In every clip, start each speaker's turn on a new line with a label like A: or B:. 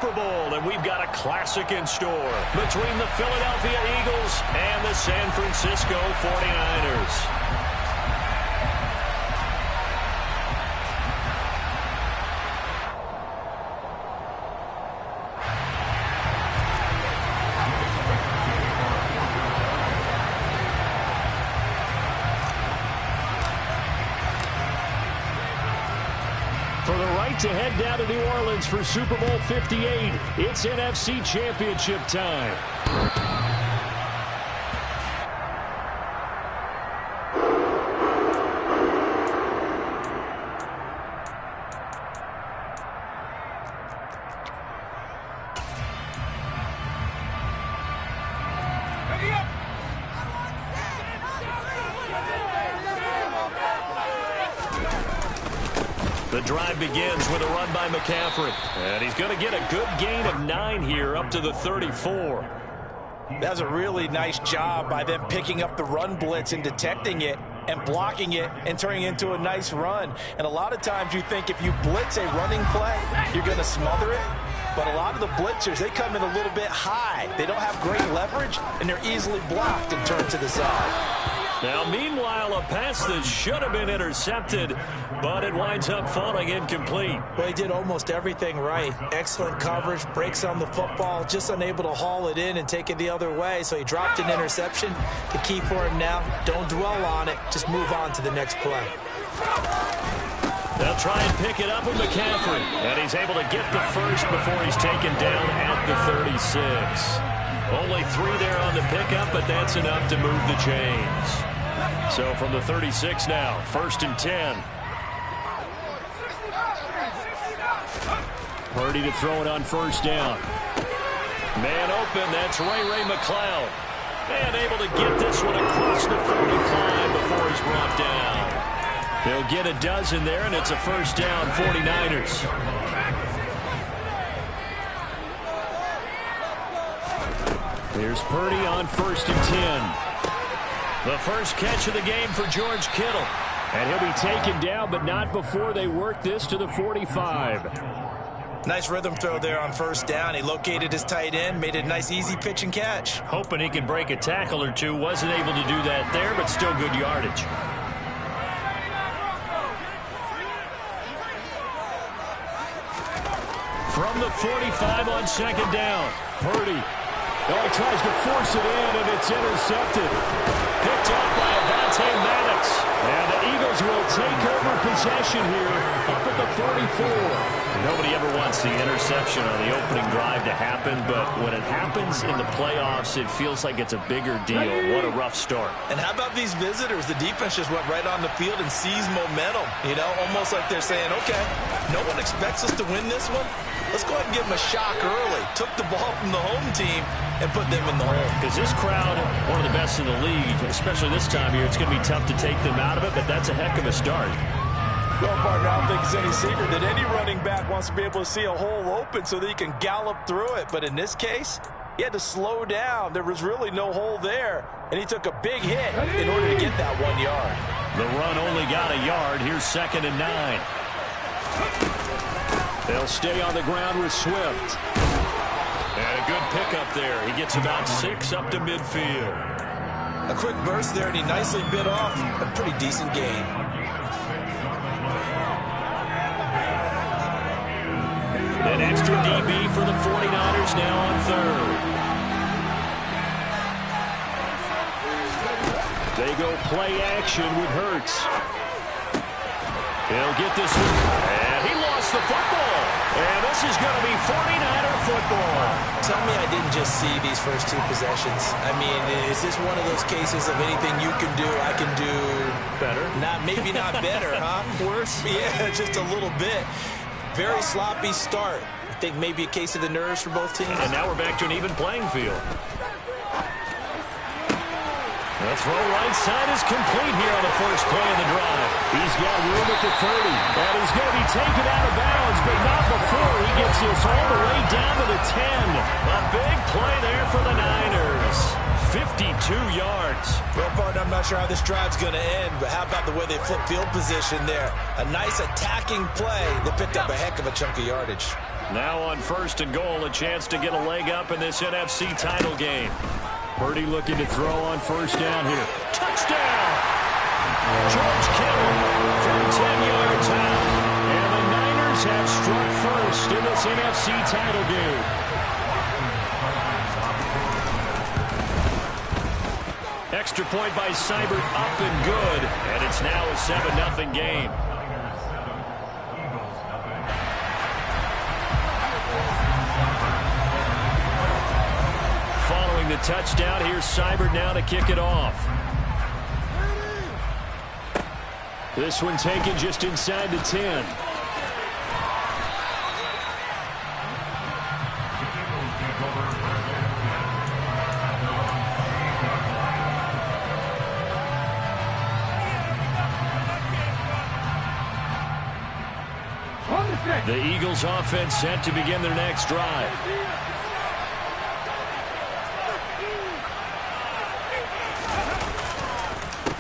A: Super Bowl, and we've got a classic in store between the Philadelphia Eagles and the San Francisco 49ers. For the right to head down to New Orleans for Super Bowl 58, it's NFC Championship time. The drive begins with a run by McCaffrey. And he's going to get a good gain of 9 here up to the 34.
B: That's a really nice job by them picking up the run blitz and detecting it and blocking it and turning it into a nice run. And a lot of times you think if you blitz a running play, you're going to smother it. But a lot of the blitzers, they come in a little bit high. They don't have great leverage, and they're easily blocked and turned to the side.
A: Now, meanwhile, a pass that should have been intercepted, but it winds up falling incomplete.
B: Well, he did almost everything right. Excellent coverage, breaks on the football, just unable to haul it in and take it the other way, so he dropped an interception. The key for him now, don't dwell on it, just move on to the next play.
A: They'll try and pick it up with McCaffrey, and he's able to get the first before he's taken down at the 36. Only 3 there on the pickup, but that's enough to move the chains. So from the 36 now, 1st and 10. Purdy to throw it on 1st down. Man open, that's Ray McCloud. And able to get this one across the 45 before he's brought down. They'll get a dozen there, and it's a 1st down, 49ers. Here's Purdy on 1st and 10. The first catch of the game for George Kittle. And he'll be taken down, but not before they work this to the 45.
B: Nice rhythm throw there on 1st down. He located his tight end, made a nice easy pitch and catch.
A: Hoping he could break a tackle or two. Wasn't able to do that there, but still good yardage. From the 45 on 2nd down, Purdy. Oh, he tries to force it in, and it's intercepted. Picked up by Avonte Maddox. And the Eagles will take over possession here up at the 34. Nobody ever wants the interception on the opening drive to happen, but when it happens in the playoffs, it feels like it's a bigger deal. What a rough start.
B: And how about these visitors? The defense just went right on the field and seized momentum. You know, almost like they're saying, okay, no one expects us to win this one. Let's go ahead and give them a shock early. Took the ball from the home team and put them in the hole.
A: Because this crowd, one of the best in the league, especially this time of year, it's going to be tough to take them out of it, but that's a heck of a start.
B: Well, partner, I don't think it's any secret that any running back wants to be able to see a hole open so that he can gallop through it. But in this case, he had to slow down. There was really no hole there, and he took a big hit in order to get that 1 yard.
A: The run only got a yard. Here's 2nd and 9. They'll stay on the ground with Swift. And a good pickup there. He gets about 6 up to midfield.
B: A quick burst there, and he nicely bit off a pretty decent gain.
A: An extra DB for the 49ers now on 3rd. They go play action with Hurts. He'll get this one. And he lost the football. And this is going to be 49er football.
B: Tell me I didn't just see these first 2 possessions. I mean, is this one of those cases of anything you can do, I can do
A: better?
B: Maybe not better, huh?
A: Worse?
B: Yeah, just a little bit. Very sloppy start. I think maybe a case of the nerves for both teams.
A: And now we're back to an even playing field. The throw right side is complete here on the first play of the drive. He's got room at the 30. And he's going to be taken out of bounds, but not before he gets this all the way down to the 10. A big play there for the Niners. 52 yards.
B: Well, partner, I'm not sure how this drive's going to end, but how about the way they flip field position there? A nice attacking play that picked up a heck of a chunk of yardage.
A: Now on 1st and goal, a chance to get a leg up in this NFC title game. Purdy looking to throw on 1st down here. Touchdown! George Kittle from 10 yards out. And the Niners have struck first in this NFC title game. Extra point by Seibert, up and good. And it's now a 7-0 game. Following the touchdown, here's Seibert now to kick it off. This one taken just inside the 10. The Eagles offense set to begin their next drive.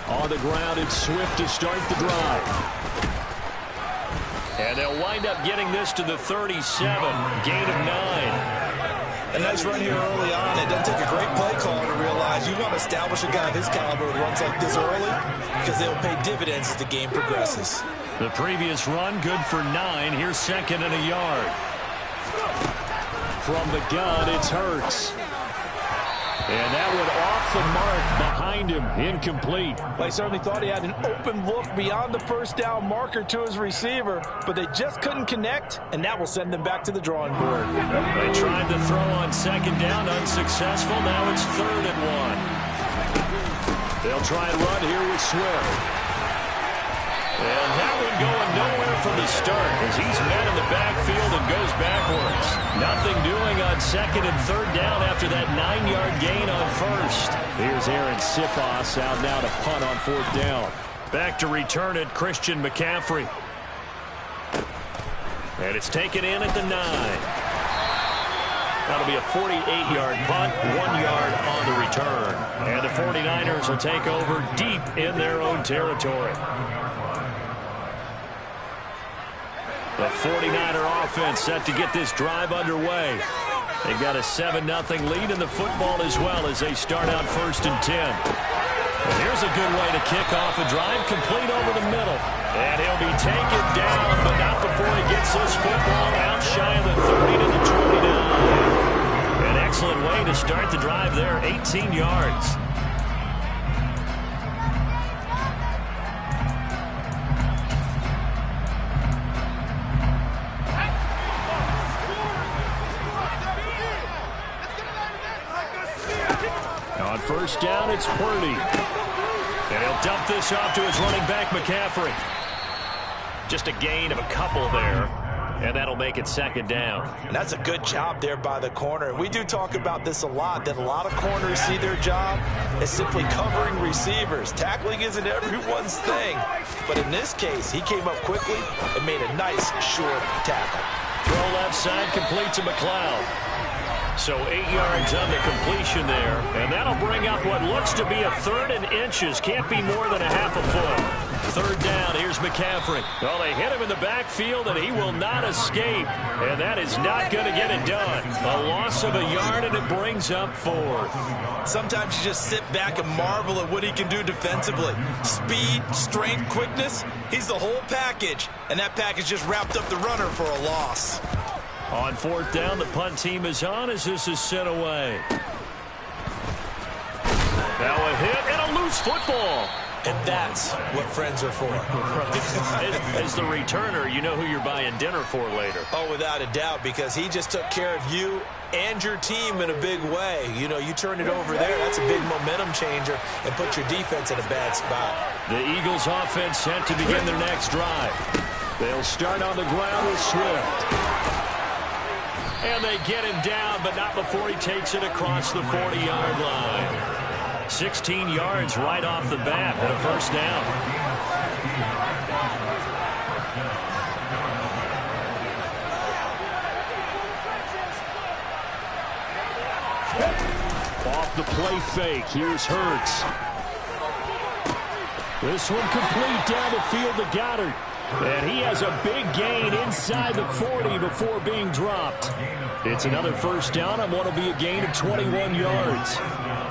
A: On the ground, it's Swift to start the drive. And they'll wind up getting this to the 37. Gain of 9.
B: A nice run here early on. It doesn't take a great play caller to realize you want to establish a guy of his caliber with runs like this early because they'll pay dividends as the game progresses.
A: The previous run, good for 9. Here's 2nd and a yard. From the gun, it's Hurts. And that one off the mark behind him, incomplete.
B: Well, he certainly thought he had an open look beyond the 1st down marker to his receiver, but they just couldn't connect, and that will send them back to the drawing board.
A: They tried to throw on 2nd down, unsuccessful. Now it's 3rd and 1. They'll try and run here with Swift. And that one going nowhere from the start as he's met in the backfield and goes backwards. Nothing doing on 2nd and 3rd down after that 9-yard gain on 1st. Here's Aaron Sipos out now to punt on 4th down. Back to return it, Christian McCaffrey. And it's taken in at the 9. That'll be a 48-yard punt, 1 yard on the return. And the 49ers will take over deep in their own territory. The 49er offense set to get this drive underway. They've got a 7-0 lead in the football as well as they start out 1st and 10. And here's a good way to kick off a drive, complete over the middle. And he'll be taken down, but not before he gets this football out shy of the 30 to the 29. An excellent way to start the drive there, 18 yards. On 1st down, it's Purdy. And he'll dump this off to his running back, McCaffrey. Just a gain of a couple there. And that'll make it 2nd down.
B: And that's a good job there by the corner. We do talk about this a lot, that a lot of corners see their job as simply covering receivers. Tackling isn't everyone's thing. But in this case, he came up quickly and made a nice, short tackle.
A: Throw left side, complete to McLeod. So 8 yards on the completion there. And that'll bring up what looks to be a 3rd and inches. Can't be more than a half a foot. 3rd down, here's McCaffrey. Well, they hit him in the backfield, and he will not escape. And that is not going to get it done. A loss of a yard, and it brings up 4th.
B: Sometimes you just sit back and marvel at what he can do defensively. Speed, strength, quickness, he's the whole package. And that package just wrapped up the runner for a loss.
A: On 4th down, the punt team is on as this is sent away. Now a hit and a loose football.
B: And that's what friends are for.
A: As the returner, you know who you're buying dinner for later.
B: Oh, without a doubt, because he just took care of you and your team in a big way. You know, you turn it over there, that's a big momentum changer and put your defense in a bad spot.
A: The Eagles offense set to begin their next drive. They'll start on the ground with Swift. And they get him down, but not before he takes it across the 40-yard line. 16 yards right off the bat and a 1st down. Off the play fake, here's Hurts. This one complete down the field to Goddard. And he has a big gain inside the 40 before being dropped. It's another first down on what will be a gain of 21 yards.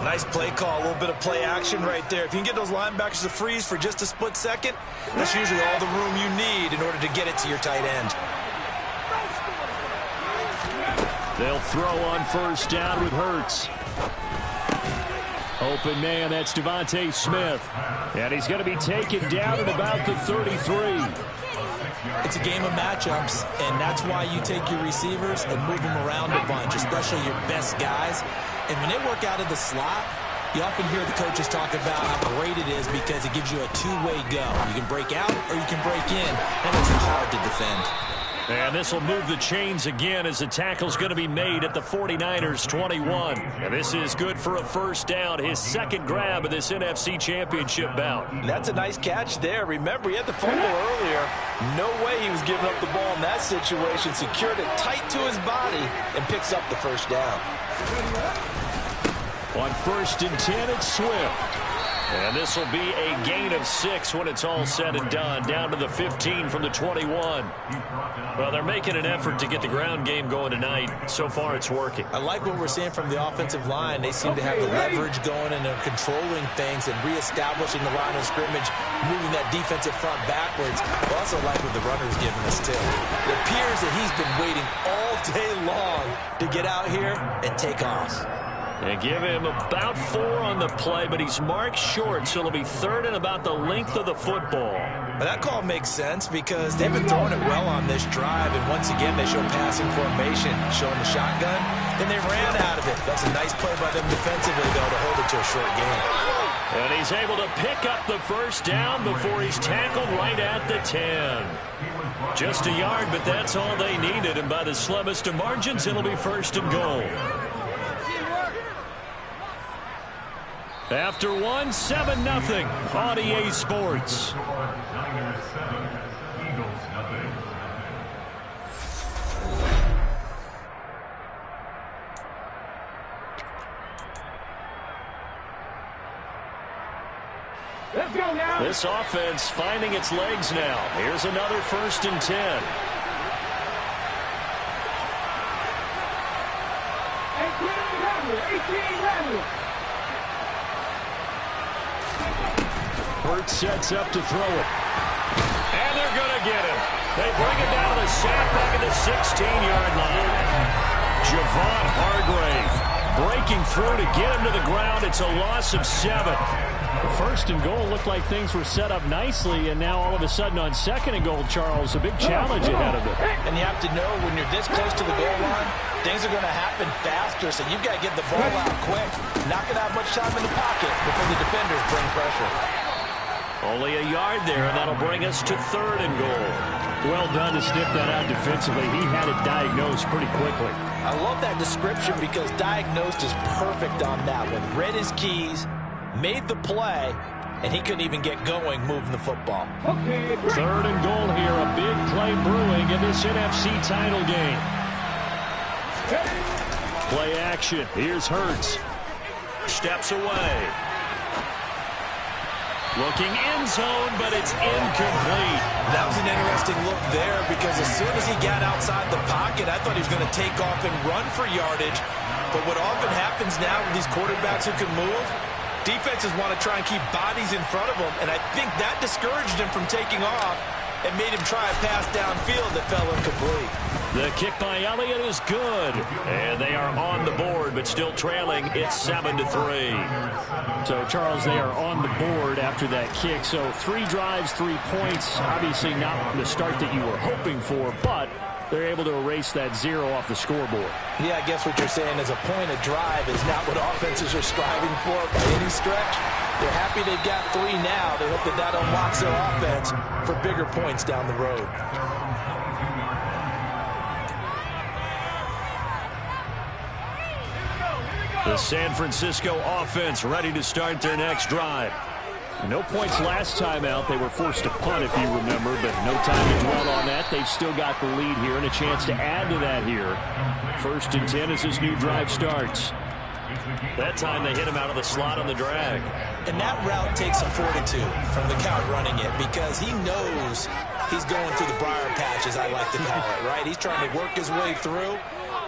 B: Nice play call, a little bit of play action right there. If you can get those linebackers to freeze for just a split second, that's usually all the room you need in order to get it to your tight end.
A: They'll throw on first down with Hurts. Open man, that's Devontae Smith. And he's going to be taken down at about the 33.
B: It's a game of matchups, and that's why you take your receivers and move them around a bunch, especially your best guys. And when they work out of the slot, you often hear the coaches talk about how great it is because it gives you a two-way go. You can break out or you can break in. That makes it hard to defend.
A: And this will move the chains again as the tackle's going to be made at the 49ers 21. And this is good for a first down, his second grab of this NFC Championship bout.
B: That's a nice catch there. Remember, he had the fumble earlier. No way he was giving up the ball in that situation. Secured it tight to his body and picks up the first down.
A: On first and 10, it's Swift. And this will be a gain of 6 when it's all said and done, down to the 15 from the 21. Well, they're making an effort to get the ground game going tonight. So far, it's working.
B: I like what we're seeing from the offensive line. They seem to have the leverage going and they're controlling things and reestablishing the line of scrimmage, moving that defensive front backwards. I also like what the runner's giving us, too. It appears that he's been waiting all day long to get out here and take off.
A: They give him about 4 on the play, but he's marked short, so it'll be third and about the length of the football.
B: But that call makes sense because they've been throwing it well on this drive, and once again they show passing formation, showing the shotgun, then they ran out of it. That's a nice play by them defensively, though, to hold it to a short gain.
A: And he's able to pick up the first down before he's tackled right at the 10. Just a yard, but that's all they needed, and by the slimmest of margins, it'll be first and goal. After 1, 7-0 on EA Sports.
C: Let's go now.
A: This offense finding its legs now. Here's another first and 10.
C: 18-11.
A: Hurts sets up to throw it. And they're going to get him. They bring it down to the sack back at the 16-yard line. Javon Hargrave breaking through to get him to the ground. It's a loss of 7. The first and goal looked like things were set up nicely, and now all of a sudden on second and goal, Charles, a big challenge ahead of it.
B: And you have to know when you're this close to the goal line, things are going to happen faster, so you've got to get the ball out quick. Not going to have much time in the pocket before the defenders bring pressure.
A: Only a yard there, and that'll bring us to third and goal. Well done to sniff that out defensively. He had it diagnosed pretty quickly.
B: I love that description because diagnosed is perfect on that one. Read his keys, made the play, and he couldn't even get going moving the football.
A: Third and goal here, a big play brewing in this NFC title game. Play action. Here's Hurts. Steps away. Looking end zone, but it's incomplete.
B: That was an interesting look there because as soon as he got outside the pocket, I thought he was going to take off and run for yardage. But what often happens now with these quarterbacks who can move, defenses want to try and keep bodies in front of them, and I think that discouraged him from taking off and made him try a pass downfield that fell incomplete.
A: The kick by Elliott is good, and they are on the board, but still trailing. It's 7-3. So, Charles, they are on the board after that kick. So, 3 drives, 3 points. Obviously not the start that you were hoping for, but they're able to erase that 0 off the scoreboard.
B: Yeah, I guess what you're saying is a point of drive is not what offenses are striving for by any stretch. They're happy they've got 3 now. They hope that that unlocks their offense for bigger points down the road.
A: The San Francisco offense ready to start their next drive. No points last time out. They were forced to punt, if you remember, but no time to dwell on that. They've still got the lead here and a chance to add to that here. First and 10 as this new drive starts. That time they hit him out of the slot on the drag.
B: And that route takes some fortitude from the guy running it because he knows he's going through the briar patch, as I like to call it, right? He's trying to work his way through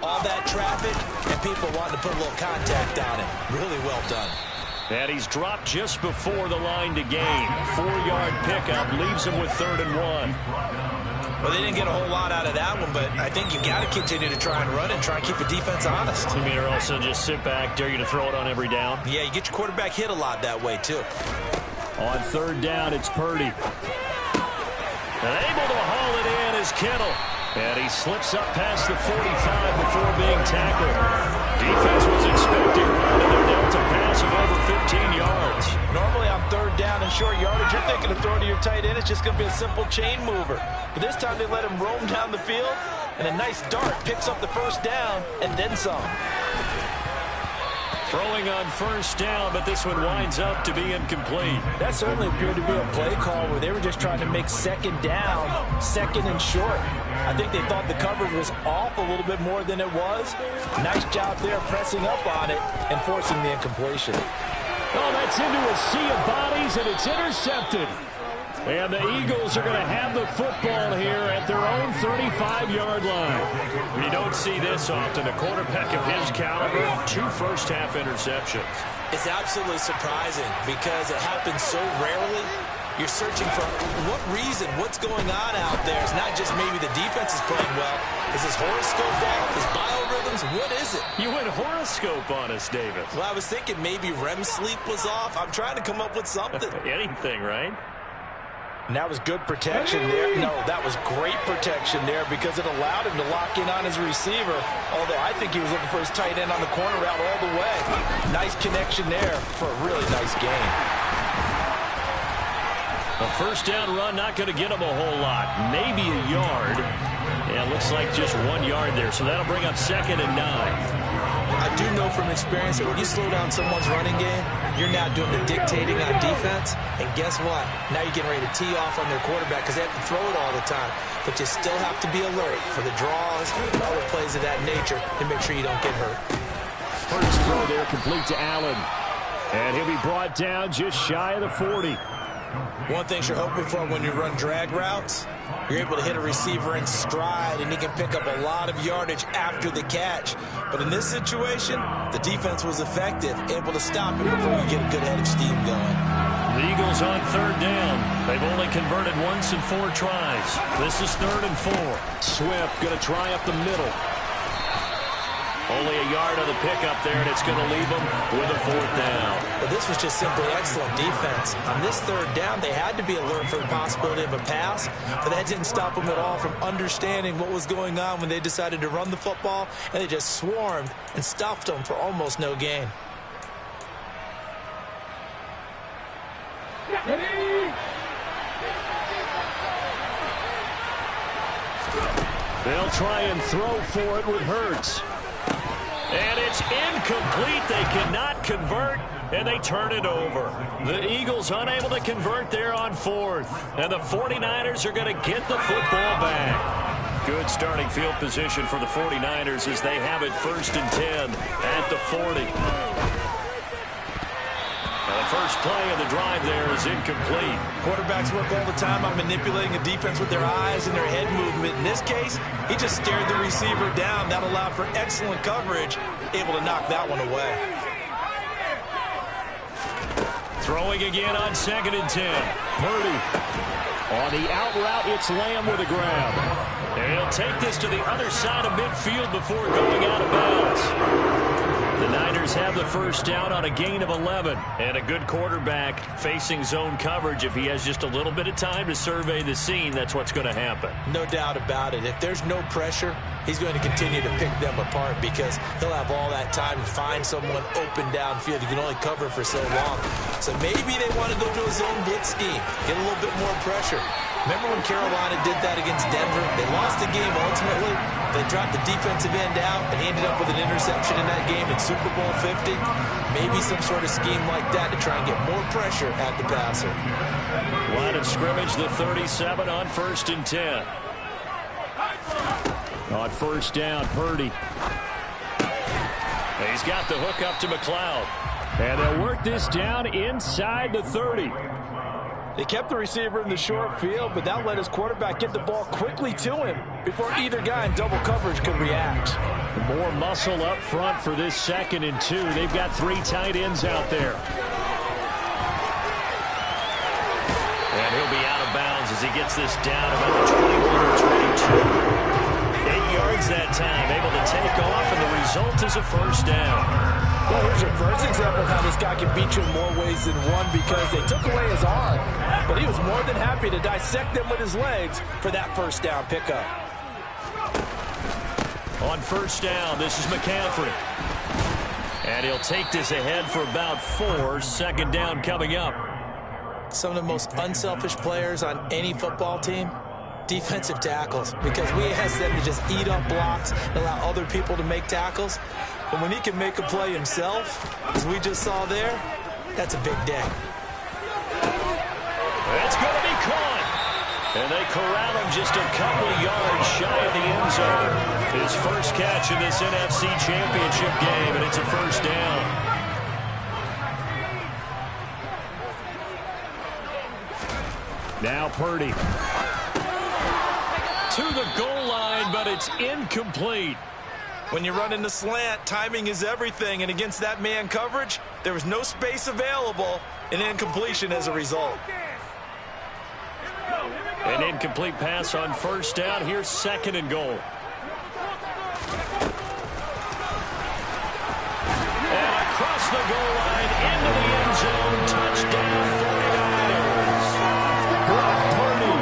B: all that traffic and people wanting to put a little contact on it. Really well done.
A: And he's dropped just before the line to gain. 4-yard pickup leaves him with 3rd and 1.
B: Well, they didn't get a whole lot out of that one, but I think you got to continue to try and run and try and keep the defense honest.
A: You mean, or also just sit back, dare you to throw it on every down?
B: Yeah, you get your quarterback hit a lot that way, too.
A: On 3rd down, it's Purdy. And able to haul it in is Kittle. And he slips up past the 45 before being tackled. Defense was expecting one, and they're down to pass of over 15 yards.
B: Normally on 3rd down and short yardage, you're thinking of throwing to your tight end. It's just going to be a simple chain mover. But this time they let him roam down the field, and a nice dart picks up the 1st down and then some.
A: Throwing on 1st down, but this one winds up to be incomplete.
B: That certainly appeared to be a play call where they were just trying to make 2nd down, 2nd and short. I think they thought the coverage was off a little bit more than it was. Nice job there pressing up on it and forcing the incompletion.
A: Oh, that's into a sea of bodies, and it's intercepted. And the Eagles are going to have the football here at their own 35-yard line. We don't see this often. A quarterback of his caliber, 2 first-half interceptions.
B: It's absolutely surprising because it happens so rarely. You're searching for what reason, what's going on out there. It's not just maybe the defense is playing well. Is his horoscope off? His biorhythms? What is it?
A: You went horoscope on us, Davis.
B: Well, I was thinking maybe REM sleep was off. I'm trying to come up with something.
A: Anything, right?
B: And that was good protection there. No, that was great protection there because it allowed him to lock in on his receiver, although I think he was looking for his tight end on the corner route all the way. Nice connection there for a really nice gain.
A: A 1st down run, not going to get him a whole lot. Maybe a yard. Yeah, looks like just 1 yard there, so that'll bring up 2nd and 9.
B: I do know from experience that when you slow down someone's running game, you're now doing the dictating on defense. And guess what? Now you're getting ready to tee off on their quarterback because they have to throw it all the time. But you still have to be alert for the draws and other plays of that nature to make sure you don't get hurt.
A: First throw there complete to Allen. And he'll be brought down just shy of the 40.
B: One thing you're hoping for when you run drag routes, you're able to hit a receiver in stride, and he can pick up a lot of yardage after the catch. But in this situation, the defense was effective, able to stop him before you get a good head of steam going.
A: The Eagles on 3rd down. They've only converted once in 4 tries. This is 3rd and 4. Swift going to try up the middle. Only a yard on the pickup there, and it's going to leave them with a 4th down.
B: But this was just simply excellent defense. On this 3rd down, they had to be alert for the possibility of a pass, but that didn't stop them at all from understanding what was going on when they decided to run the football, and they just swarmed and stuffed them for almost no gain.
A: They'll try and throw for it with Hurts. And it's incomplete. They cannot convert, and they turn it over. The Eagles unable to convert there on 4th. And the 49ers are going to get the football back. Good starting field position for the 49ers as they have it 1st and 10 at the 40. The first play of the drive there is incomplete.
B: Quarterbacks work all the time on manipulating a defense with their eyes and their head movement. In this case, he just stared the receiver down. That allowed for excellent coverage, able to knock that one away.
A: Throwing again on 2nd and 10. Purdy. On the out route, it's Lamb with a grab. And he'll take this to the other side of midfield before going out of bounds. The Niners have the 1st down on a gain of 11. And a good quarterback facing zone coverage. If he has just a little bit of time to survey the scene, that's what's going to happen.
B: No doubt about it. If there's no pressure, he's going to continue to pick them apart because he'll have all that time to find someone open downfield. He can only cover for so long. So maybe they want to go to a zone blitz scheme, get a little bit more pressure. Remember when Carolina did that against Denver? They lost the game ultimately. They dropped the defensive end out, and he ended up with an interception in that game in Super Bowl 50. Maybe some sort of scheme like that to try and get more pressure at the passer.
A: Line of scrimmage, the 37 on 1st and 10. On 1st down, Purdy. He's got the hook up to McLeod. And they'll work this down inside the 30.
B: They kept the receiver in the short field, but that let his quarterback get the ball quickly to him before either guy in double coverage could react.
A: More muscle up front for this 2nd and 2. They've got 3 tight ends out there. And he'll be out of bounds as he gets this down about the 21 or 22. 8 yards that time, able to take off, and the result is a first down.
B: Well, here's your first example of how this guy can beat you in more ways than one, because they took away his arm, but he was more than happy to dissect them with his legs for that first down pickup.
A: On first down, this is McCaffrey. And he'll take this ahead for about 4. 2nd down coming up.
B: Some of the most unselfish players on any football team, defensive tackles, because we ask them to just eat up blocks and allow other people to make tackles. But when he can make a play himself, as we just saw there, that's a big day.
A: That's going to be caught. And they corral him just a couple of yards shy of the end zone. His first catch in this NFC Championship game, and it's a first down. Now Purdy. To the goal line, but it's incomplete.
B: When you run in the slant, timing is everything, and against that man coverage, there was no space available, and incompletion as a result.
A: An incomplete pass on first down. Here's 2nd and goal. And across the goal line, into the end zone, touchdown 49ers. Brock Purdy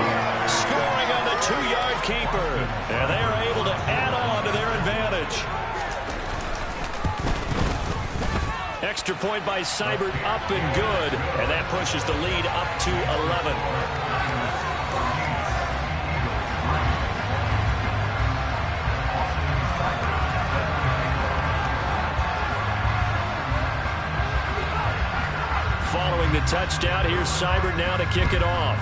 A: scoring on the 2-yard keeper, and they are able to add on to their advantage. Extra point by Seibert, up and good, and that pushes the lead up to 11. Following the touchdown, here's Seibert now to kick it off.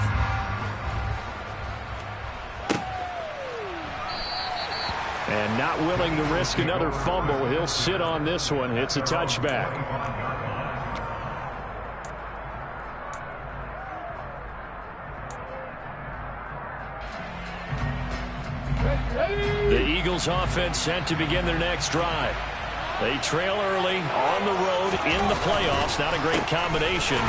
A: And not willing to risk another fumble, he'll sit on this one. It's a touchback. The Eagles offense set to begin their next drive. They trail early on the road in the playoffs. Not a great combination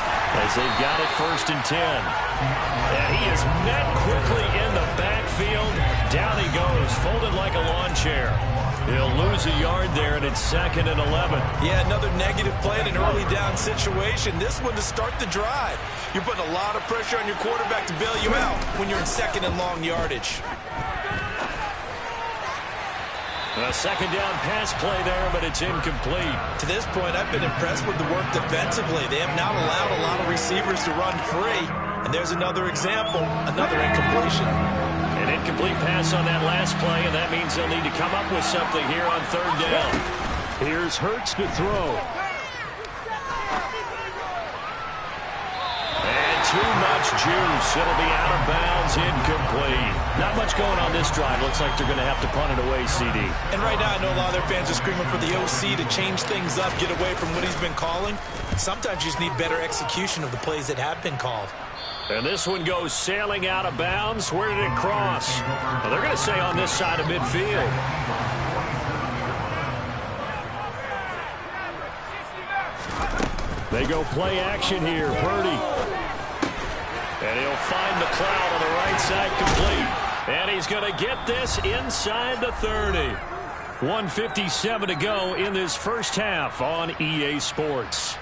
A: as they've got it 1st and 10. And he is met quickly in the backfield. Down he goes, folded like a lawn chair. He'll lose a yard there, and it's 2nd and 11.
B: Yeah, another negative play in an early down situation. This one to start the drive. You're putting a lot of pressure on your quarterback to bail you out when you're in 2nd and long yardage.
A: A 2nd down pass play there, but it's incomplete.
B: To this point, I've been impressed with the work defensively. They have not allowed a lot of receivers to run free. And there's another example, another incompletion.
A: An incomplete pass on that last play, and that means they'll need to come up with something here on 3rd down. Here's Hurts to throw. And too much juice. It'll be out of bounds, incomplete. Not much going on this drive. Looks like they're going to have to punt it away, CD.
B: And right now, I know a lot of their fans are screaming for the OC to change things up, get away from what he's been calling. Sometimes you just need better execution of the plays that have been called.
A: And this one goes sailing out of bounds. Where did it cross? Well, they're going to say on this side of midfield. They go play action here. Purdy. And he'll find the cloud on the right side complete. And he's going to get this inside the 30. 1:57 to go in this first half on EA Sports.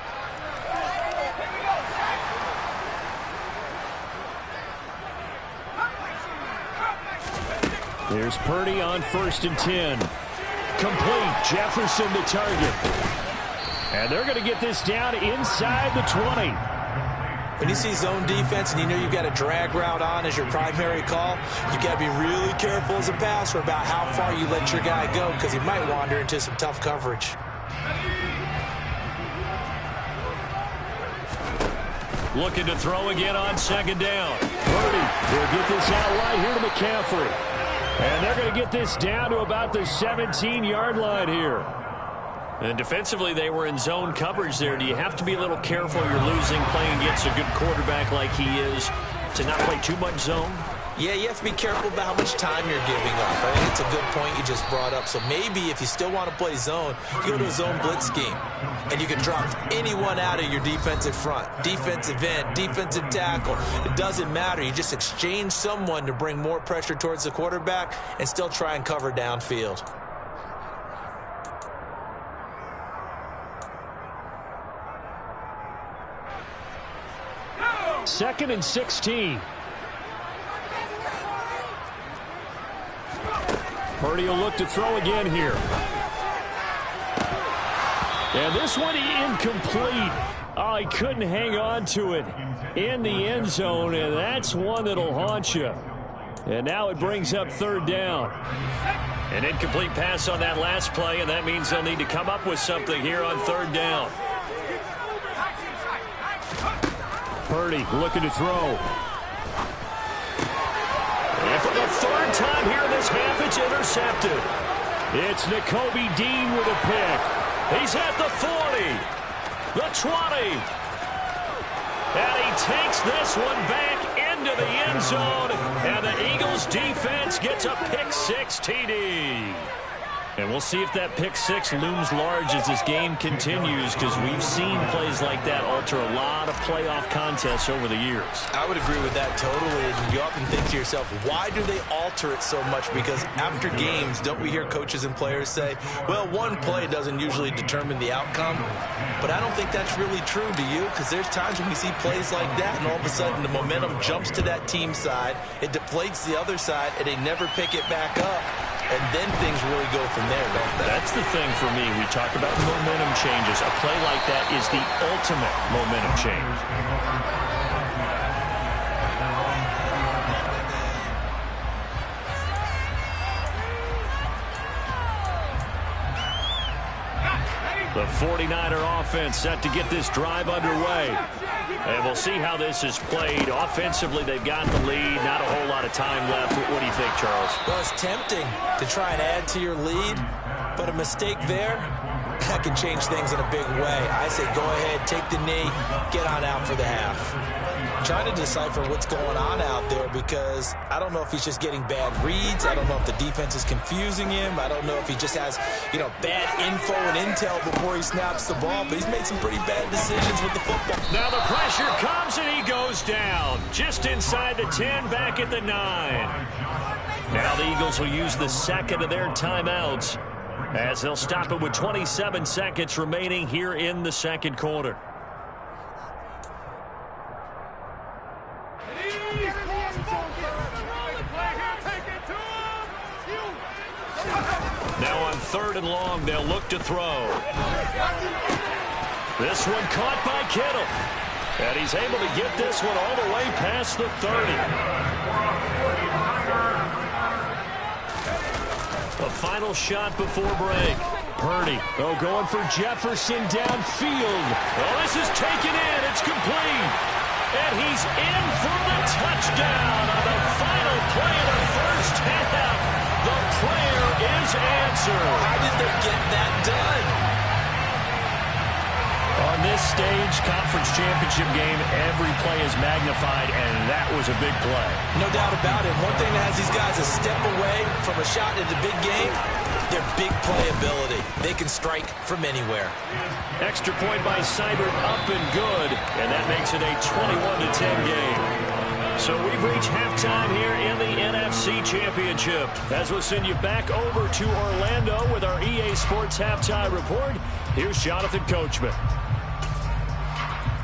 A: Here's Purdy on 1st and 10. Complete. Jefferson the target. And they're going to get this down inside the 20.
B: When you see zone defense and you know you've got a drag route on as your primary call, you've got to be really careful as a passer about how far you let your guy go, because he might wander into some tough coverage.
A: Looking to throw again on 2nd down. Purdy will get this out right here to McCaffrey. And they're going to get this down to about the 17-yard line here. And defensively, they were in zone coverage there. Do you have to be a little careful? You're losing, playing against a good quarterback like he is, to not play too much zone?
B: Yeah, you have to be careful about how much time you're giving up. I think it's a good point you just brought up. So maybe if you still want to play zone, you go to a zone blitz scheme. And you can drop anyone out of your defensive front. Defensive end, defensive tackle. It doesn't matter. You just exchange someone to bring more pressure towards the quarterback and still try and cover downfield.
A: Second and 16. Purdy will look to throw again here. And this one incomplete. Oh, he couldn't hang on to it in the end zone, and that's one that'll haunt you. And now it brings up third down. An incomplete pass on that last play, and that means they'll need to come up with something here on third down. Purdy looking to throw. And for the third time here in this half, it's intercepted. It's Nakobe Dean with a pick. He's at the 40, the 20. And he takes this one back into the end zone. And the Eagles defense gets a pick six TD. And we'll see if that pick six looms large as this game continues, because we've seen plays like that alter a lot of playoff contests over the years.
B: I would agree with that totally. And you often think to yourself, why do they alter it so much? Because after games, don't we hear coaches and players say, well, one play doesn't usually determine the outcome. But I don't think that's really true, do you? Because there's times when we see plays like that, and all of a sudden the momentum jumps to that team side, it deflates the other side, and they never pick it back up. And then things really go from there, don't they?
A: That's the thing for me. We talk about momentum changes. A play like that is the ultimate momentum change. The 49er offense set to get this drive underway. And we'll see how this is played. Offensively, they've got the lead. Not a whole lot of time left. What do you think, Charles?
B: Well, it's tempting to try and add to your lead, but a mistake there, that can change things in a big way. I say go ahead, take the knee, get on out for the half. Trying to decipher what's going on out there, because I don't know if he's just getting bad reads. I don't know if the defense is confusing him. I don't know if he just has, bad info and intel before he snaps the ball, but he's made some pretty bad decisions with the football.
A: Now the pressure comes and he goes down. Just inside the 10, back at the 9. Now the Eagles will use the second of their timeouts as they'll stop it with 27 seconds remaining here in the second quarter. Now on third and long, they'll look to throw. This one caught by Kittle. And he's able to get this one all the way past the 30. A final shot before break. Purdy, going for Jefferson downfield. Oh, this is taken in. It's complete. And he's in for the touchdown on the final play of the first half. The prayer is answered.
B: How did they get that done?
A: On this stage, conference championship game, every play is magnified, and that was a big play.
B: No doubt about it. One thing that has these guys a step away from a shot in the big game, their big play ability. They can strike from anywhere.
A: Extra point by Seibert, up and good, and that makes it a 21-10 game. So we've reached halftime here in the NFC Championship. As we'll send you back over to Orlando with our EA Sports Halftime Report, here's Jonathan Coachman.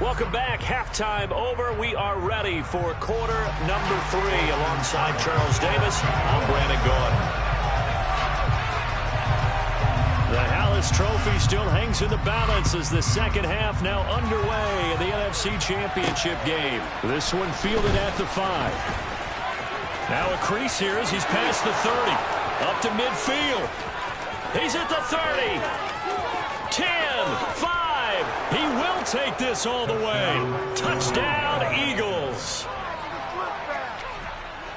A: Welcome back. Halftime over. We are ready for quarter number 3. Alongside Charles Davis, I'm Brandon Gaudin. The Hallis Trophy still hangs in the balance as the second half now underway in the NFC Championship game. This one fielded at the 5. Now a crease here as he's past the 30. Up to midfield. He's at the 30. 10, 5. He will take this all the way. Touchdown, Eagles.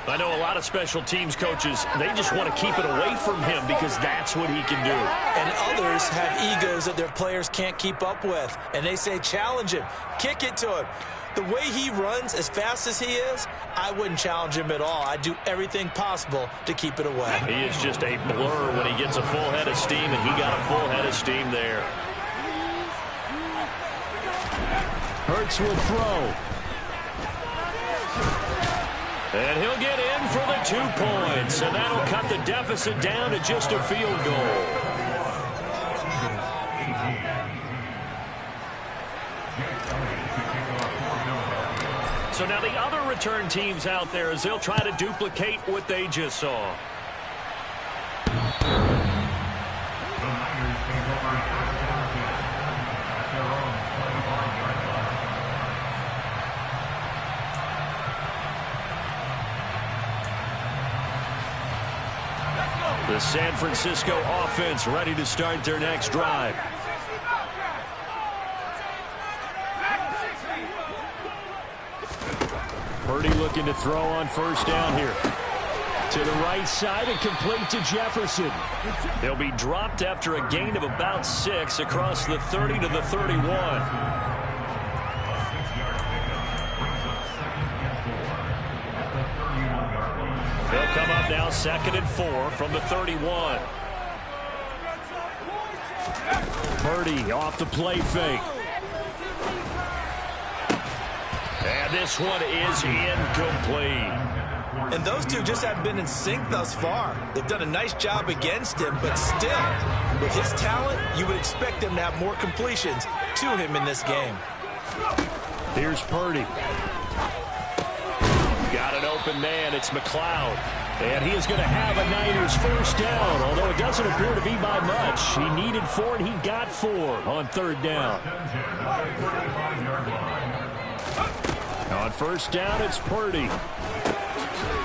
A: I know a lot of special teams coaches, they just want to keep it away from him because that's what he can do.
B: And others have egos that their players can't keep up with. And they say, challenge him, kick it to him. The way he runs as fast as he is, I wouldn't challenge him at all. I'd do everything possible to keep it away.
A: He is just a blur when he gets a full head of steam, and he got a full head of steam there. Hurts will throw. And he'll get in for the 2 points, and that'll cut the deficit down to just a field goal. So now the other return teams out there as they'll try to duplicate what they just saw. The San Francisco offense ready to start their next drive. Purdy looking to throw on first down here. To the right side and complete to Jefferson. They'll be dropped after a gain of about 6 across the 30 to the 31. They'll come up now 2nd and 4 from the 31. Purdy off the play fake. And this one is incomplete.
B: And those two just haven't been in sync thus far. They've done a nice job against him, but still, with his talent, you would expect him to have more completions to him in this game.
A: Here's Purdy. Got an open man. It's McLeod. And he is going to have a Niners first down, although it doesn't appear to be by much. He needed 4, and he got 4 on 3rd down. On first down, it's Purdy.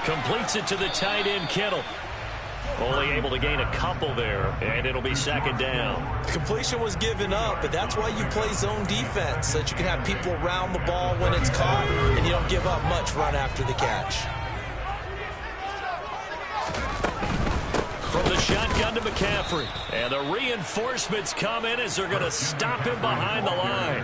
A: Completes it to the tight end, Kittle. Only able to gain a couple there, and it'll be 2nd down.
B: Completion was given up, but that's why you play zone defense, so that you can have people around the ball when it's caught, and you don't give up much run after the catch.
A: From the shotgun to McCaffrey. And the reinforcements come in as they're going to stop him behind the line.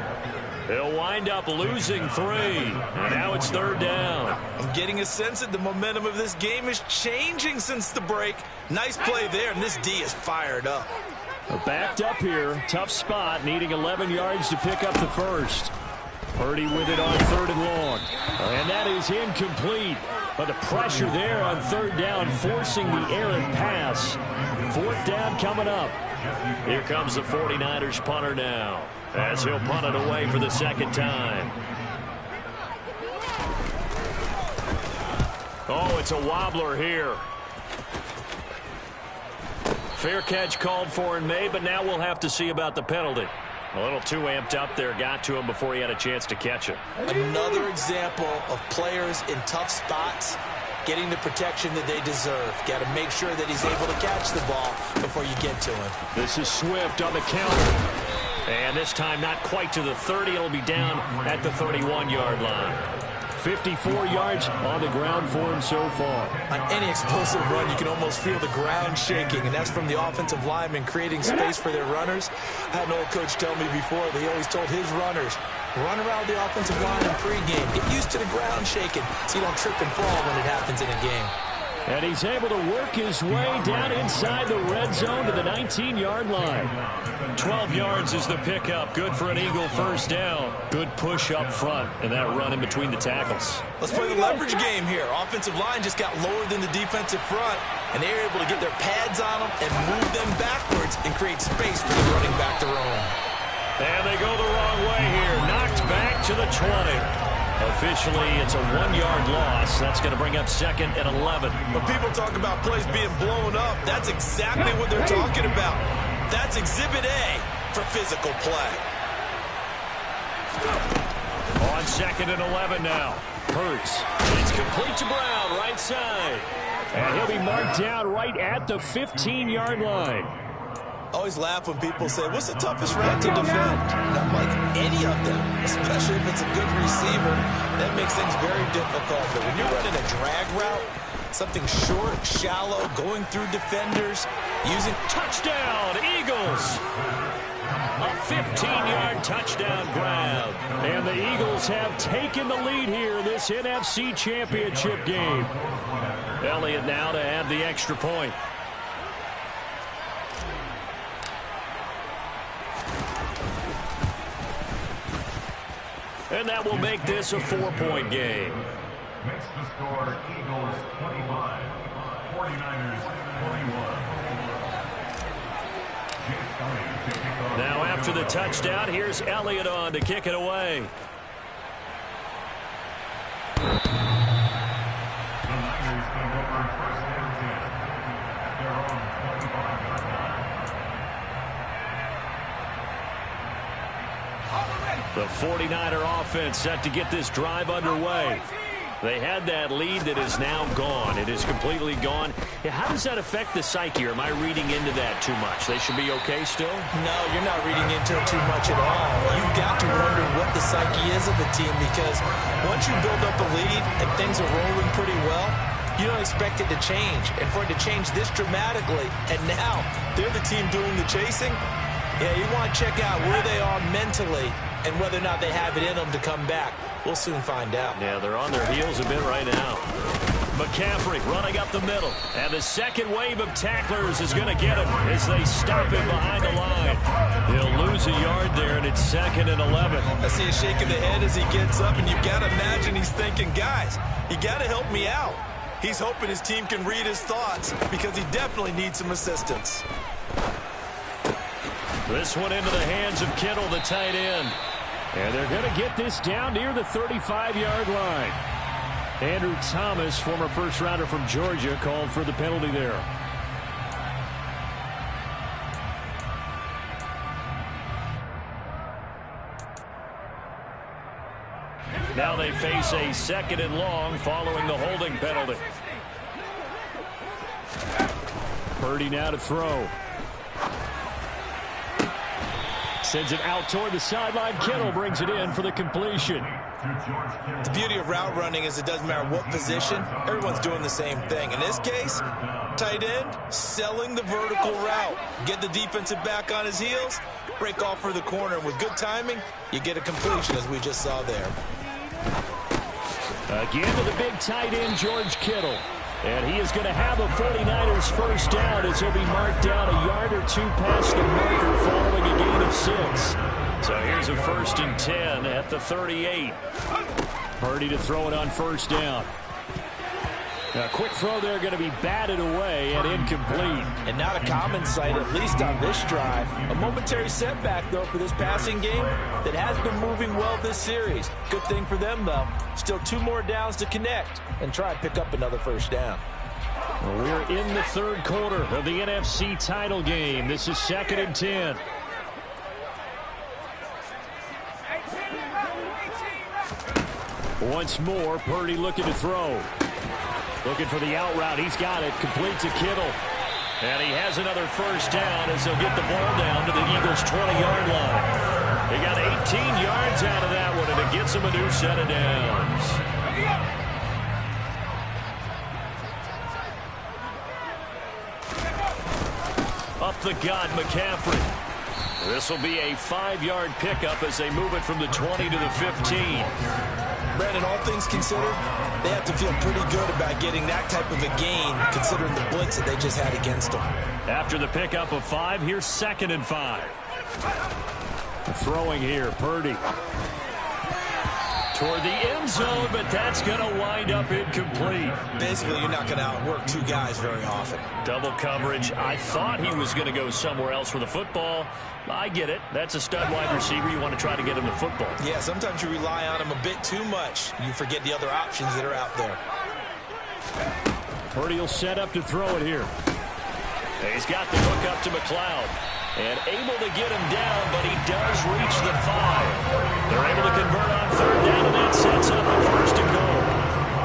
A: They'll wind up losing 3. And now it's 3rd down.
B: I'm getting a sense that the momentum of this game is changing since the break. Nice play there, and this D is fired up.
A: Backed up here. Tough spot, needing 11 yards to pick up the first. Purdy with it on 3rd and long. And that is incomplete. But the pressure there on 3rd down, forcing the errant pass. 4th down coming up. Here comes the 49ers punter now, as he'll punt it away for the 2nd time. Oh, it's a wobbler here. Fair catch called for and made, but now we'll have to see about the penalty. A little too amped up there, got to him before he had a chance to catch it.
B: Another example of players in tough spots getting the protection that they deserve. Got to make sure that he's able to catch the ball before you get to him.
A: This is Swift on the counter. And this time not quite to the 30. It'll be down at the 31-yard line. 54 yards on the ground for him so far.
B: On any explosive run, you can almost feel the ground shaking, and that's from the offensive linemen creating space for their runners. I had an old coach tell me before that he always told his runners, run around the offensive line in pregame. Get used to the ground shaking so you don't trip and fall when it happens in a game.
A: And he's able to work his way down inside the red zone to the 19-yard line. 12 yards is the pickup. Good for an Eagle first down. Good push up front and that run in between the tackles.
B: Let's play the leverage game here. Offensive line just got lower than the defensive front, and they were able to get their pads on them and move them backwards and create space for the running back to roam.
A: And they go the wrong way here. Knocked back to the 20. Officially, it's a 1-yard loss. That's going to bring up 2nd and 11.
B: When people talk about plays being blown up, that's exactly what they're talking about. That's Exhibit A for physical play.
A: On 2nd and 11 now. Hurts. It's complete to Brown, right side. And he'll be marked down right at the 15-yard line.
B: Always laugh when people say, what's the toughest route to defend? And I'm like, any of them, especially if it's a good receiver. That makes things very difficult. But when you're running a drag route, Something short, shallow, going through defenders, using...
A: Touchdown, Eagles! A 15-yard touchdown grab. And the Eagles have taken the lead here in this NFC Championship game. Elliott now to add the extra point. And that will make this a 4-point game.
D: Next to score, Eagles 25, 49ers 41.
A: Now after the touchdown, here's Elliott on to kick it away.
D: The Niners take over first and 10 at their own 25-yard line.
A: The 49er offense set to get this drive underway. They had that lead that is now gone. It is completely gone. How does that affect the psyche? Or am I reading into that too much? They should be okay still?
B: No, you're not reading into it too much at all. You've got to wonder what the psyche is of the team, because once you build up a lead and things are rolling pretty well, you don't expect it to change. And for it to change this dramatically, and now they're the team doing the chasing, yeah, you want to check out where they are mentally and whether or not they have it in them to come back. We'll soon find out.
A: Yeah, they're on their heels a bit right now. McCaffrey running up the middle. And the second wave of tacklers is going to get him as they stop him behind the line. He'll lose a yard there, and it's 2nd and 11.
B: I see a shake of the head as he gets up, and you've got to imagine he's thinking, guys, you got to help me out. He's hoping his team can read his thoughts because he definitely needs some assistance.
A: This one into the hands of Kittle, the tight end. And they're going to get this down near the 35-yard line. Andrew Thomas, former first-rounder from Georgia, called for the penalty there. Now they face a 2nd and long following the holding penalty. Purdy now to throw. Sends it out toward the sideline. Kittle brings it in for the completion.
B: The beauty of route running is it doesn't matter what position. Everyone's doing the same thing. In this case, tight end, selling the vertical route. Get the defensive back on his heels, break off for the corner. With good timing, you get a completion, as we just saw there.
A: Again to the big tight end, George Kittle. And he is going to have a 49ers first down as he'll be marked down a yard or two past the marker following a gain of 6. So here's a 1st and 10 at the 38. Purdy to throw it on first down. A quick throw there, going to be batted away and incomplete.
B: And not a common sight, at least on this drive. A momentary setback, though, for this passing game that has been moving well this series. Good thing for them, though. Still 2 more downs to connect and try and pick up another first down.
A: Well, we're in the 3rd quarter of the NFC title game. This is 2nd and 10. Once more, Purdy looking to throw. Looking for the out route. He's got it. Complete to Kittle. And he has another first down as they'll get the ball down to the Eagles' 20-yard line. They got 18 yards out of that one, and it gets them a new set of downs. Up the gut, McCaffrey. This will be a 5-yard pickup as they move it from the 20 to the 15.
B: Brandon, all things considered, they have to feel pretty good about getting that type of a gain, considering the blitz that they just had against them.
A: After the pickup of 5, here's 2nd and 5. Throwing here, Purdy. Toward the end zone, but that's going to wind up incomplete.
B: Basically, you're not going to outwork 2 guys very often.
A: Double coverage. I thought he was going to go somewhere else for the football. I get it. That's a stud wide receiver. You want to try to get him the football.
B: Yeah, sometimes you rely on him a bit too much. You forget the other options that are out there.
A: Purdy will set up to throw it here. He's got the hook up to McLeod. And able to get him down, but he does reach the 5. They're able to convert on 3rd down, and that sets up the 1st and goal.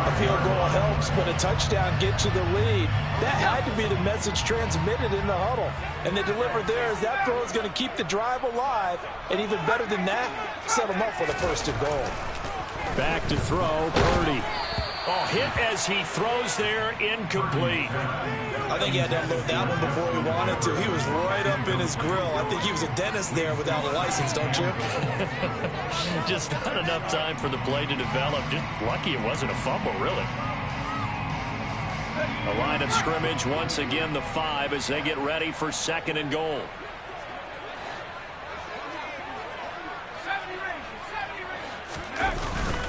B: A field goal helps, but a touchdown gets you the lead. That had to be the message transmitted in the huddle. And they delivered there as that throw is going to keep the drive alive. And even better than that, set them up for the 1st and goal.
A: Back to throw, Purdy. Oh, hit as he throws there, incomplete.
B: I think he had to unload that one before he wanted to. He was right up in his grill. I think he was a dentist there without a license, don't you?
A: Just not enough time for the play to develop. Just lucky it wasn't a fumble, really. The line of scrimmage, once again, the 5 as they get ready for 2nd and goal.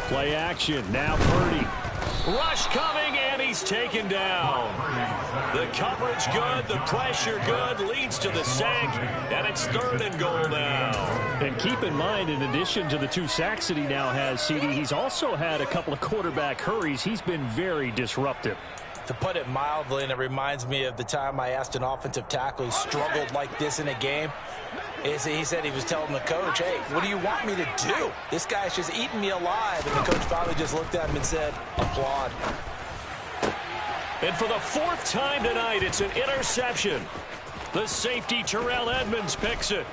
A: Play action, now Purdy. Rush coming, and he's taken down. The coverage good, the pressure good, leads to the sack, and it's 3rd and goal now. And keep in mind, in addition to the 2 sacks that he now has, CD, he's also had a couple of quarterback hurries. He's been very disruptive.
B: To put it mildly, and it reminds me of the time I asked an offensive tackle who struggled like this in a game. He said he was telling the coach, hey, what do you want me to do? This guy's just eating me alive. And the coach finally just looked at him and said, applaud.
A: And for the 4th time tonight, it's an interception. The safety, Terrell Edmonds, picks it.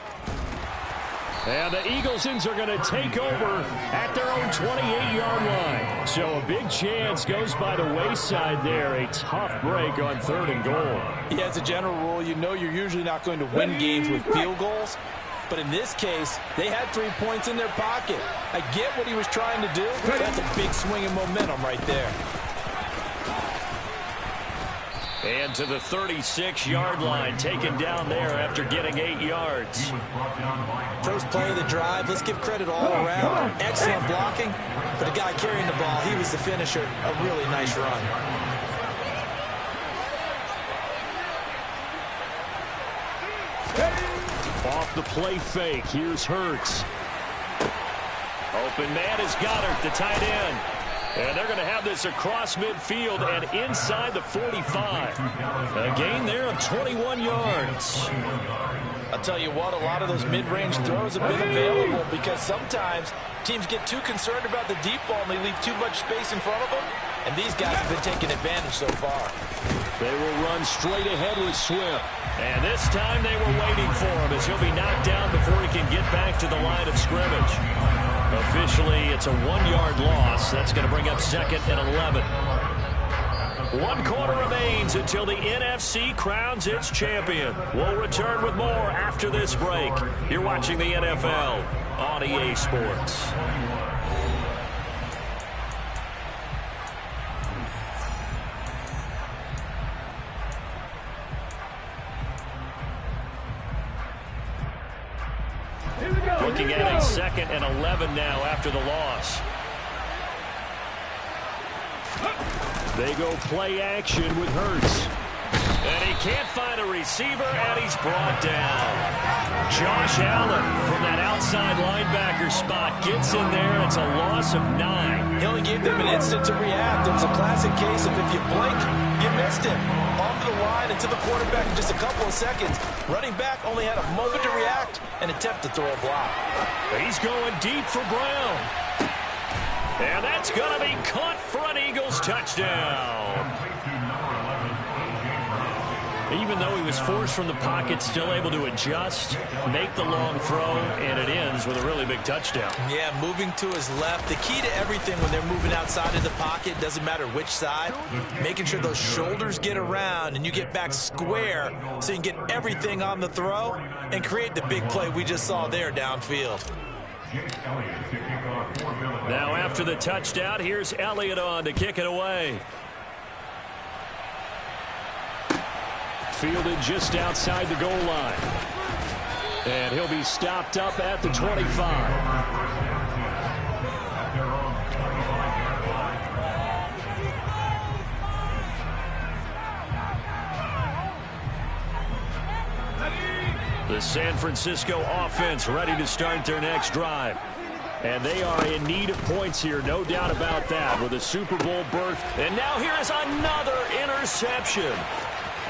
A: And the Eaglesons are going to take over at their own 28-yard line. So a big chance goes by the wayside there. A tough break on 3rd and goal.
B: Yeah, as a general rule, you know you're usually not going to win games with field goals. But in this case, they had 3 points in their pocket. I get what he was trying to do. That's a big swing of momentum right there.
A: And to the 36-yard line, taken down there after getting 8 yards.
B: First play of the drive, let's give credit all around. Excellent blocking, but the guy carrying the ball, he was the finisher. A really nice run.
A: Off the play fake, here's Hurts. Open man is Goddard, the tight end. And they're going to have this across midfield and inside the 45. A gain there of 21 yards.
B: I'll tell you what, a lot of those mid-range throws have been available because sometimes teams get too concerned about the deep ball and they leave too much space in front of them. And these guys have been taking advantage so far.
A: They will run straight ahead with Swift. And this time they were waiting for him as he'll be knocked down before he can get back to the line of scrimmage. Officially, it's a 1-yard loss. That's going to bring up 2nd and 11. 1 quarter remains until the NFC crowns its champion. We'll return with more after this break. You're watching the NFL on EA Sports. Looking at a 2nd and 11 now after the loss. They go play action with Hurts. And he can't find a receiver, and he's brought down. Josh Allen from that outside linebacker spot gets in there. It's a loss of 9.
B: He only gave them an instant to react. It was a classic case of if you blink, you missed him. Onto the line and to the quarterback in just a couple of seconds. Running back only had a moment to react and attempt to throw a block.
A: He's going deep for Brown. And that's going to be caught for an Eagles touchdown. Even though he was forced from the pocket, still able to adjust, make the long throw, and it ends with a really big touchdown.
B: Yeah, moving to his left. The key to everything when they're moving outside of the pocket, doesn't matter which side, making sure those shoulders get around and you get back square so you can get everything on the throw and create the big play we just saw there downfield.
A: Now after the touchdown, here's Elliott on to kick it away. Fielded just outside the goal line. And he'll be stopped up at the 25. The San Francisco offense ready to start their next drive. And they are in need of points here, no doubt about that, with a Super Bowl berth. And now here is another interception.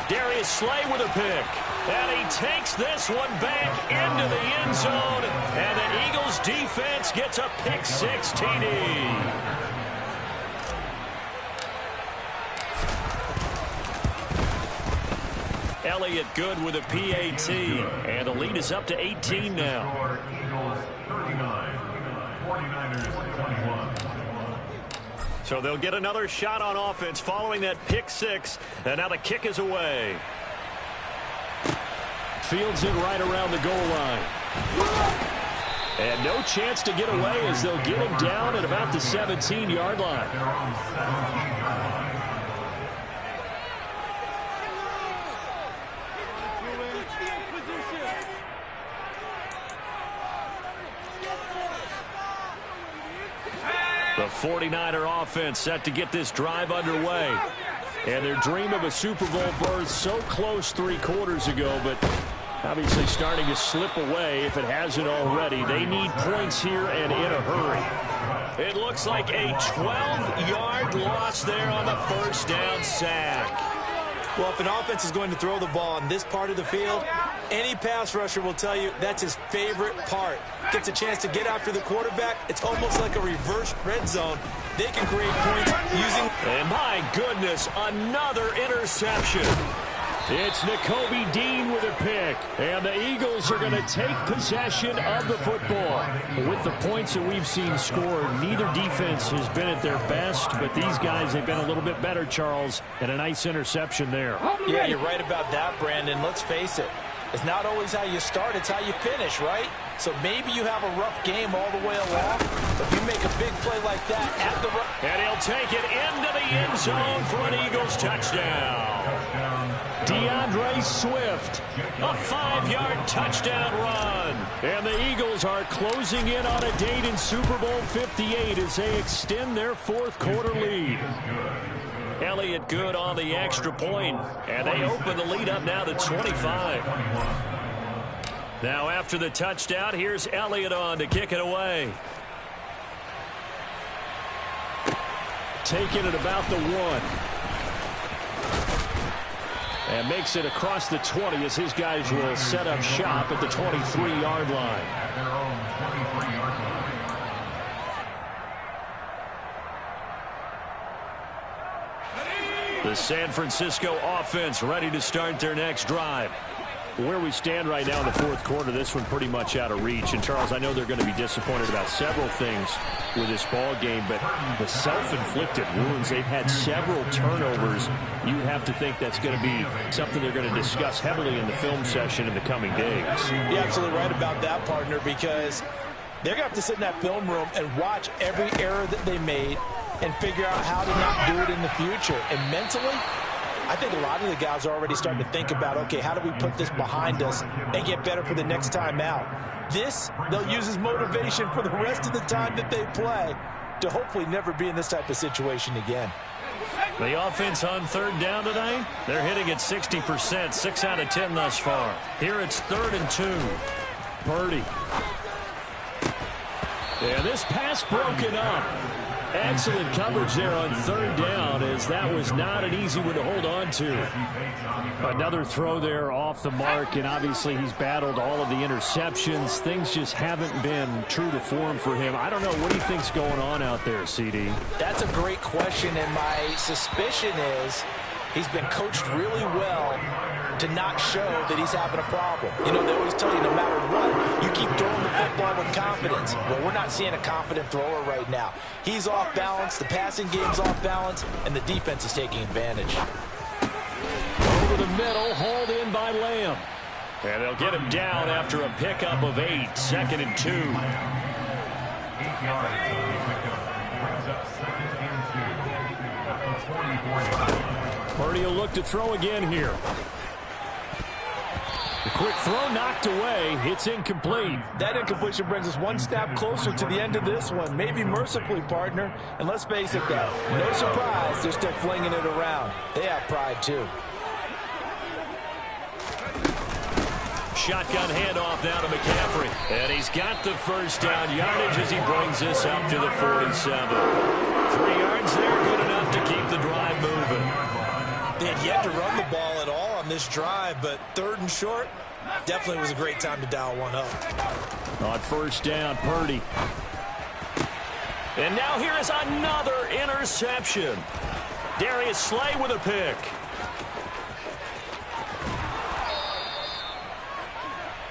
A: Darius Slay with a pick. And he takes this one back into the end zone. And the Eagles defense gets a pick 6 TD. Elliott good with a PAT. And the lead is up to 18 now. So they'll get another shot on offense following that pick six. And now the kick is away. Fields it right around the goal line. And no chance to get away as they'll get him down at about the 17-yard line. The 49er offense set to get this drive underway. And their dream of a Super Bowl berth so close 3 quarters ago, but obviously starting to slip away if it hasn't already. They need points here and in a hurry. It looks like a 12-yard loss there on the first down sack.
B: Well, if an offense is going to throw the ball on this part of the field, any pass rusher will tell you that's his favorite part. Gets a chance to get after the quarterback. It's almost like a reverse red zone. They can create points using...
A: And my goodness, another interception. It's Nakobe Dean with a pick. And the Eagles are going to take possession of the football. With the points that we've seen scored, neither defense has been at their best, but these guys have been a little bit better, Charles, and a nice interception there.
B: Yeah, you're right about that, Brandon. Let's face it. It's not always how you start, it's how you finish, right? So maybe you have a rough game all the way along, but if you make a big play like that at the...
A: And he'll take it into the end zone for an Eagles touchdown. DeAndre Swift, a 5-yard touchdown run. And the Eagles are closing in on a date in Super Bowl 58 as they extend their 4th quarter lead. Elliott good on the extra point, and they open the lead up now to 25. Now after the touchdown, here's Elliott on to kick it away. Taking it about the 1. And makes it across the 20 as his guys will set up shop at the 23-yard line.
D: At their own 23-yard line.
A: The San Francisco offense ready to start their next drive. Where we stand right now in the 4th quarter, this one pretty much out of reach. And, Charles, I know they're going to be disappointed about several things with this ball game, but the self-inflicted wounds, they've had several turnovers. You have to think that's going to be something they're going to discuss heavily in the film session in the coming days.
B: You're absolutely right about that, partner, because they're going to have to sit in that film room and watch every error that they made and figure out how to not do it in the future. And mentally, I think a lot of the guys are already starting to think about, okay, how do we put this behind us and get better for the next time out? This, they'll use as motivation for the rest of the time that they play to hopefully never be in this type of situation again.
A: The offense on 3rd down today, they're hitting at 60%, 6 out of 10 thus far. Here it's 3rd and 2. Purdy. Yeah, this pass broken up. Excellent coverage there on 3rd down, as that was not an easy one to hold on to. Another throw there off the mark, and obviously he's battled all of the interceptions. Things just haven't been true to form for him. I don't know. What do you think's going on out there, CD?
B: That's a great question, and my suspicion is he's been coached really well to not show that he's having a problem. You know, they always tell you no matter what, you keep throwing the football with confidence. Well, we're not seeing a confident thrower right now. He's off balance, the passing game's off balance, and the defense is taking advantage.
A: Over the middle, hauled in by Lamb. And they'll get him down after a pickup of 8, 2nd and 2.
D: 8 yards of the pickup. Brings up 2nd and 2 at the 24-yard line.
A: Purdy will look to throw again here. The quick throw knocked away. It's incomplete.
B: That incompletion brings us one step closer to the end of this one. Maybe mercifully, partner. And let's face it, though, no surprise, they're still flinging it around. They have pride, too.
A: Shotgun handoff now to McCaffrey. And he's got the first down yardage as he brings this up to the 47. 3 yards there, good enough to keep the drive moving.
B: They had yet to run the ball at all on this drive, but 3rd and short, definitely was a great time to dial one up.
A: On 1st down, Purdy. And now here is another interception. Darius Slay with a pick.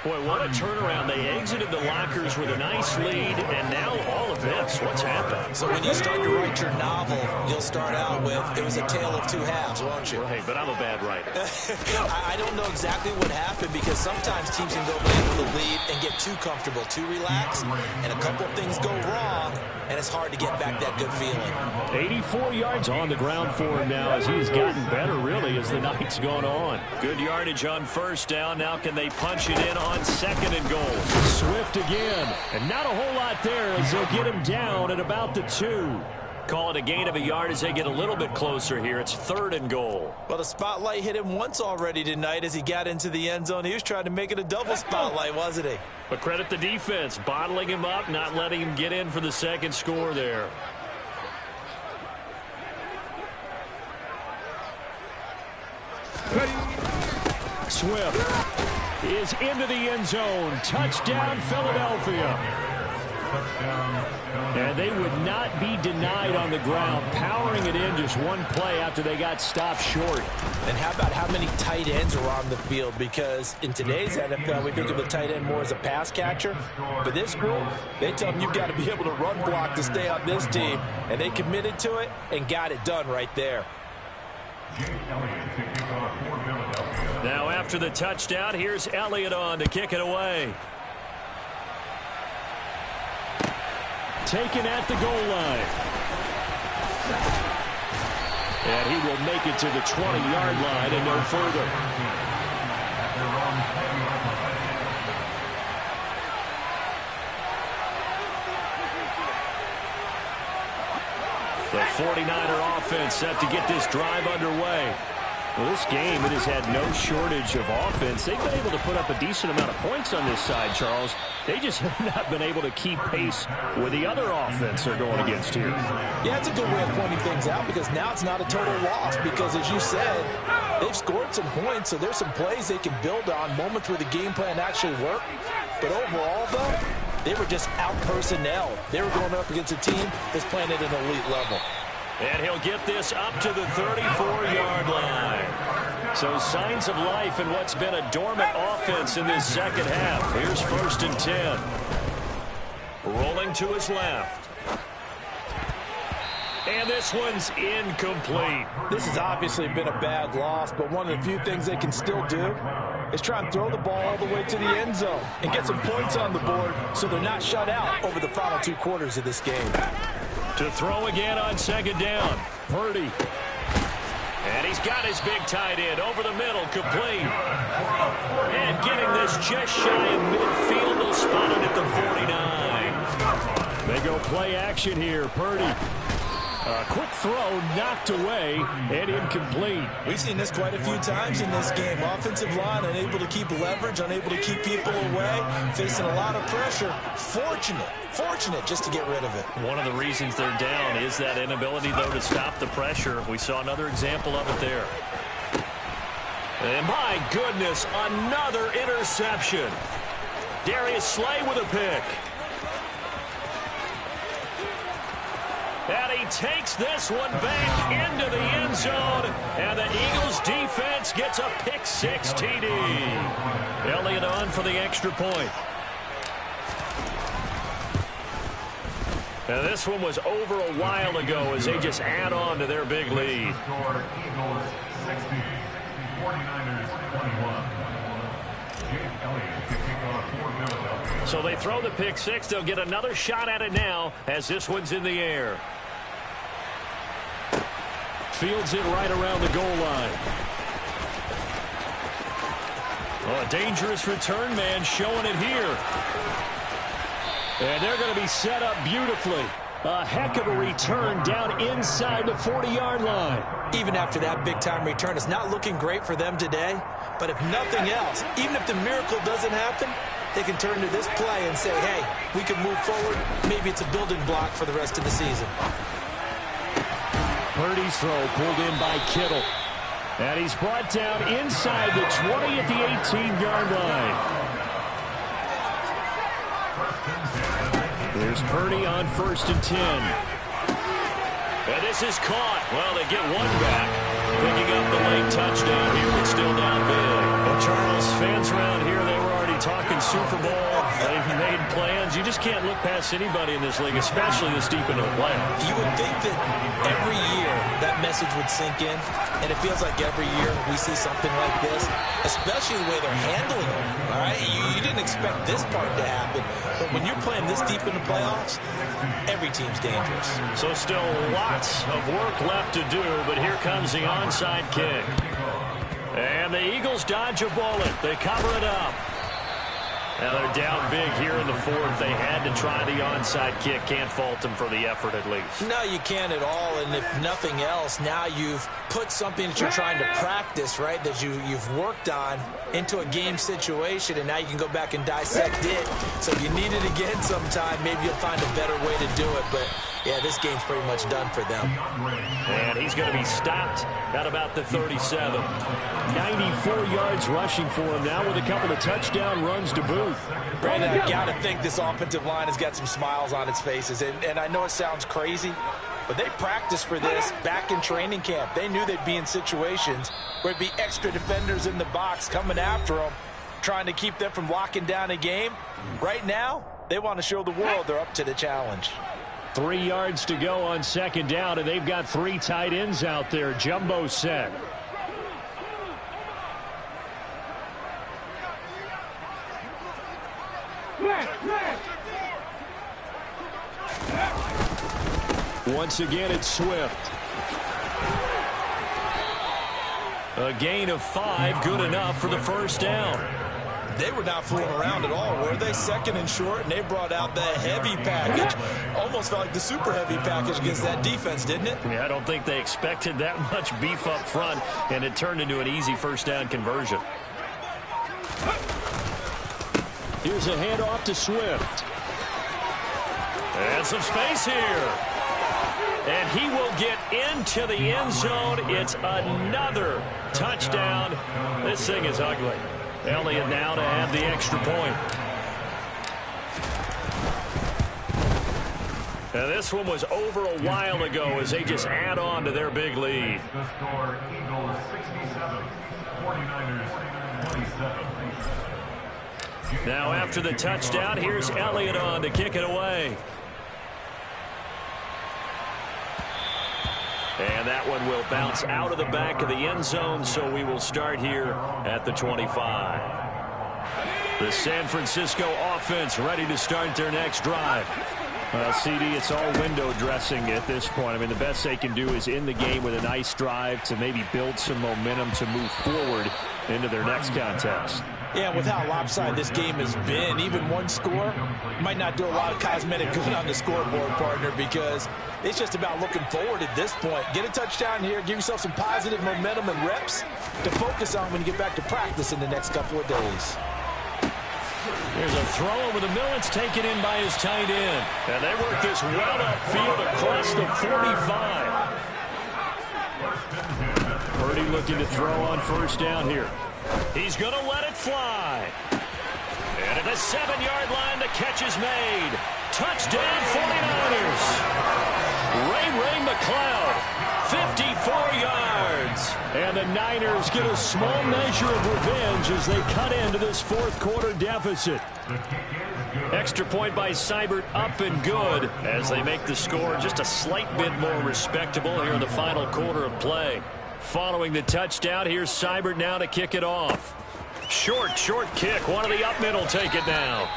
A: Boy, what a turnaround. They exited the lockers with a nice lead, and now all of this. What's happened?
B: So when you start to write your novel, you'll start out with, it was a tale of two halves, won't you?
A: Right, but I'm a bad writer.
B: I don't know exactly what happened because sometimes teams can go in with a lead and get too comfortable, too relaxed, and a couple of things go wrong, and it's hard to get back that good feeling.
A: 84 yards on the ground for him now as he's gotten better, really, as the night's gone on. Good yardage on first down. Now can they punch it in on second and goal? Swift again. And not a whole lot there as they'll get him down at about the 2. Call it a gain of a yard as they get a little bit closer here. It's third and goal.
B: Well, the spotlight hit him once already tonight as he got into the end zone. He was trying to make it a double spotlight, wasn't he?
A: But credit the defense, bottling him up, not letting him get in for the second score there. Swift is into the end zone. Touchdown, Philadelphia. And they would not be denied on the ground, powering it in just one play after they got stopped short.
B: And how about how many tight ends are on the field? Because in today's NFL, we think of the tight end more as a pass catcher. But this group, they tell them you've got to be able to run block to stay on this team. And they committed to it and got it done right there.
A: Now after the touchdown, here's Elliott on to kick it away. Taken at the goal line. And he will make it to the 20-yard line and no further. The 49er offense set to get this drive underway. Well, this game, it has had no shortage of offense. They've been able to put up a decent amount of points on this side, Charles. They just have not been able to keep pace with the other offense they're going against here.
B: Yeah, it's a good way of pointing things out because now it's not a total loss because, as you said, they've scored some points, so there's some plays they can build on, moments where the game plan actually worked. But overall, though, they were just out-personnel. They were going up against a team that's playing at an elite level.
A: And he'll get this up to the 34-yard line. So signs of life in what's been a dormant offense in this second half. Here's 1st and 10. Rolling to his left. And this one's incomplete.
B: This has obviously been a bad loss, but one of the few things they can still do is try and throw the ball all the way to the end zone and get some points on the board so they're not shut out over the final 2 quarters of this game.
A: To throw again on second down. Purdy. And he's got his big tight end over the middle, complete. And getting this just shy of midfield, they'll spot it at the 49. They go play action here. Purdy. A quick throw knocked away and incomplete.
B: We've seen this quite a few times in this game. Offensive line unable to keep leverage, unable to keep people away, facing a lot of pressure. Fortunate just to get rid of it.
A: One of the reasons they're down is that inability, though, to stop the pressure. We saw another example of it there. And my goodness, another interception. Darius Slay with a pick. And he takes this one back into the end zone. And the Eagles defense gets a pick-6 TD. Elliott on for the extra point. Now this one was over a while ago as they just add on to their big lead.
D: Eagles 60, 49ers 21.
A: So they throw the pick-6. They'll get another shot at it now as this one's in the air. Fields it right around the goal line. Oh, a dangerous return man showing it here. And they're going to be set up beautifully. A heck of a return down inside the 40-yard line.
B: Even after that big-time return, it's not looking great for them today. But if nothing else, even if the miracle doesn't happen, they can turn to this play and say, hey, we can move forward. Maybe it's a building block for the rest of the season.
A: Purdy's throw pulled in by Kittle. And he's brought down inside the 20 at the 18-yard line. There's Purdy on 1st and 10. And this is caught. Well, they get one back. Picking up the late touchdown here, but still down big. Well, Charles, fans around here, they were already talking Super Bowl. They've made plans. You just can't look past anybody in this league, especially this deep into the playoffs.
B: You would think that every year that message would sink in, and it feels like every year we see something like this, especially the way they're handling it. All right, you didn't expect this part to happen, but when you're playing this deep in the playoffs, every team's dangerous.
A: So still lots of work left to do, but here comes the onside kick. And the Eagles dodge a bullet. They cover it up. Now they're down big here in the fourth. They had to try the onside kick. Can't fault them for the effort at least.
B: No, you can't at all. And if nothing else, now you've put something that you're trying to practice, right, that you've worked on into a game situation, and now you can go back and dissect it. So if you need it again sometime, maybe you'll find a better way to do it. But, yeah, this game's pretty much done for them.
A: And he's going to be stopped at about the 37. 94 yards rushing for him now with a couple of touchdown runs to boot.
B: Brandon, I've got to think this offensive line has got some smiles on its faces. And I know it sounds crazy, but they practiced for this back in training camp. They knew they'd be in situations where it'd be extra defenders in the box coming after them, trying to keep them from locking down a game. Right now, they want to show the world they're up to the challenge.
A: 3 yards to go on second down, and they've got 3 tight ends out there. Jumbo set. Once again, it's Swift. A gain of 5, good enough for the first down.
B: They were not fooling around at all, were they? Second and short, and they brought out the heavy package. Almost felt like the super heavy package against that defense, didn't it?
A: Yeah, I don't think they expected that much beef up front, and it turned into an easy first down conversion. Here's a handoff to Swift. And some space here. And he will get into the end zone. It's another touchdown. This thing is ugly. Elliott now to have the extra point. Now this one was over a while ago as they just add on to their big lead.
D: The score, Eagles 67, 49ers 27.
A: Now after the touchdown, here's Elliott on to kick it away. And that one will bounce out of the back of the end zone, so we will start here at the 25. The San Francisco offense ready to start their next drive. Well, CD, it's all window dressing at this point. I mean, the best they can do is in the game with a nice drive to maybe build some momentum to move forward into their next contest.
B: Yeah, with how lopsided this game has been, even one score might not do a lot of cosmetic good on the scoreboard, partner, because it's just about looking forward at this point. Get a touchdown here, give yourself some positive momentum and reps to focus on when you get back to practice in the next couple of days.
A: There's a throw over the middle. It's taken in by his tight end. And they work this well upfield across the 45. Purdy looking to throw on first down here. He's going to let it fly. And at the 7-yard line, the catch is made. Touchdown, 49ers. Ray McLeod, 54 yards. And the Niners get a small measure of revenge as they cut into this fourth quarter deficit. Extra point by Seibert, up and good as they make the score just a slight bit more respectable here in the final quarter of play. Following the touchdown, here's Seibert now to kick it off. Short kick. One of the up middle take it down.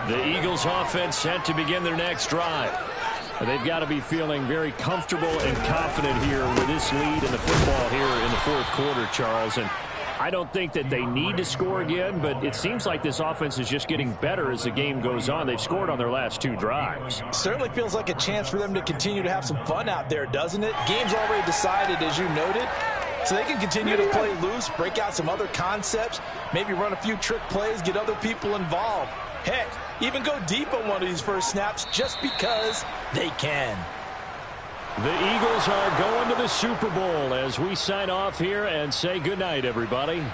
A: The Eagles offense set to begin their next drive. They've got to be feeling very comfortable and confident here with this lead in the football here in the fourth quarter, Charles. And I don't think that they need to score again, but it seems like this offense is just getting better as the game goes on. They've scored on their last 2 drives.
B: Certainly feels like a chance for them to continue to have some fun out there, doesn't it? Game's already decided, as you noted, so they can continue to play loose, break out some other concepts, maybe run a few trick plays, get other people involved. Heck, even go deep on one of these first snaps just because they can.
A: The Eagles are going to the Super Bowl as we sign off here and say goodnight, everybody.